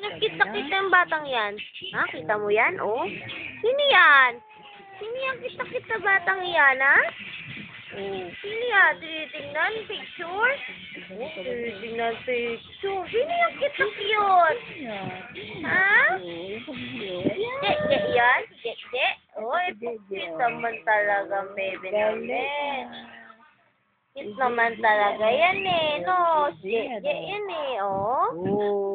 Kinakita-kita yung batang yan. Ha? Kita mo yan? Oh. Sino yan? Sino yung kita-kita batang yan, ha? Oh. Sino yan? Tinitingnan picture? Oh, tinitingnan picture. Sino yung kita-cute? Ha? Je yan? Je? Oh, cute naman talaga, baby namin. Cute naman talaga yan eh, no? Je yan eh, oh.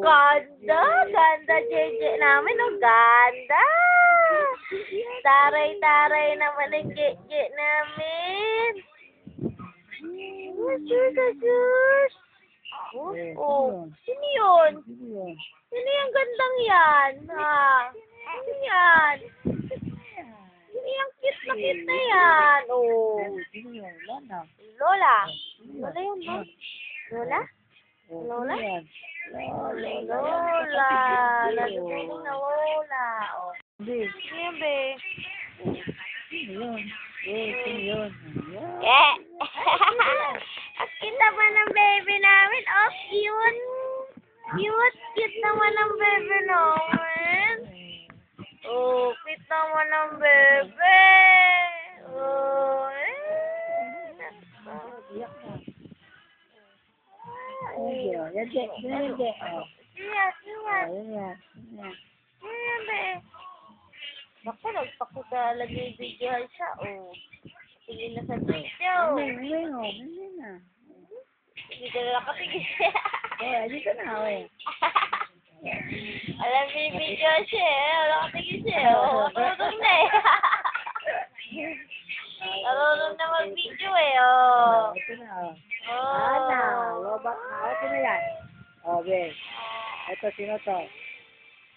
Ganda! Ganda, Je namin, oh. Ganda! Taray-taray naman ang Je namin. Sus! Oh, sino yun? Sino yung gandang yan? Ha? Sino yan? Sino yung cute na cute na yan? Oh. Lola. Lola yun, no? Lola? Lola? Lola. Nandun na Lola. Oh. Sino yun, be? Sino yun? Eh! Ang cute naman ng baby namin. Oh, cute. Cute naman ng baby namin. Oh, cute naman ng baby. Oh, Naku, nagpakita-lagay video siya. Oh. Tingin na sa video. Hindi ka na nakatingin siya. Dito na, Alam, video siya eh. Nakatingin siya. Oh, tutong na eh. Narunong na mag-video eh. Oh. Ito na, Oh. lobak na. Okay na yan. Okay. Ito, sino to?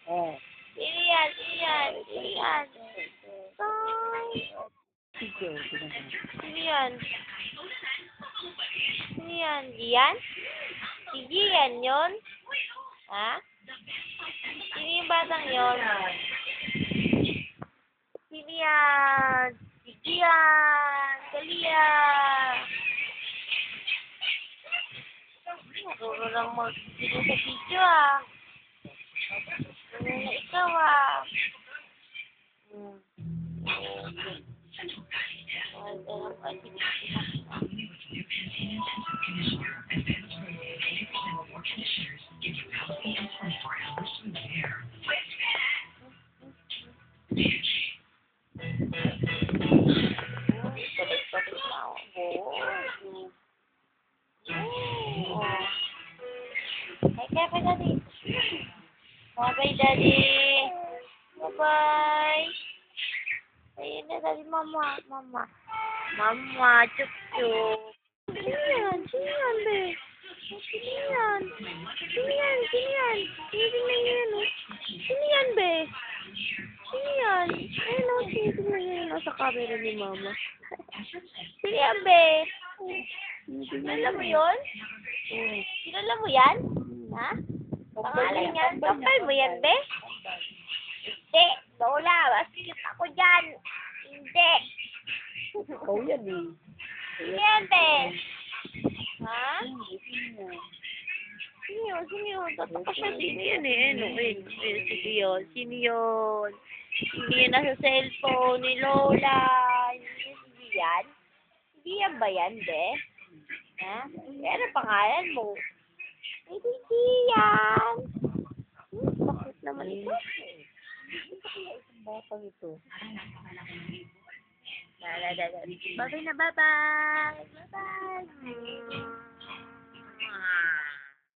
Oh. Sino yan? Sino yan? Sino yan? Sino yan? Sino yan? Gian? Si Gian yun? Ha? Sino yung batang yun? Sino yan? Si Gian! Kalia! Marunong lang mag-video sa video ah. Na ikaw ah. Bye, Daddy. Bye, Daddy. Bye-bye. Ayun na, Daddy. Mama. Chup-chup. Sino yan? Sino yan, be? Sino yan? Sino yan? Tingnan niyo yan, oh. Sino yan, be? Sino yan? Ayun, oh. Tingnan niyo yan. Nasa camera ni Mama. Sino yan, be? Kilala mo yun? Kilala mo yan? Ha? Pangalan yan? Kapal mo yan, be? Hindi. Lola, masikip ako dyan. Hindi. Ikaw yan eh. Sino yan, be? Ha? Sino yun? Tataka siya. Sino yan eh? Sino yun? Hindi yan nasa cellphone ni Lola. Hindi yan? Hindi yan ba yan, be? Ha? Yan ang pangalan mo. Hindi yan. Bakit naman ito? Batang ito. Bye-bye na, bye-bye. Bye-bye.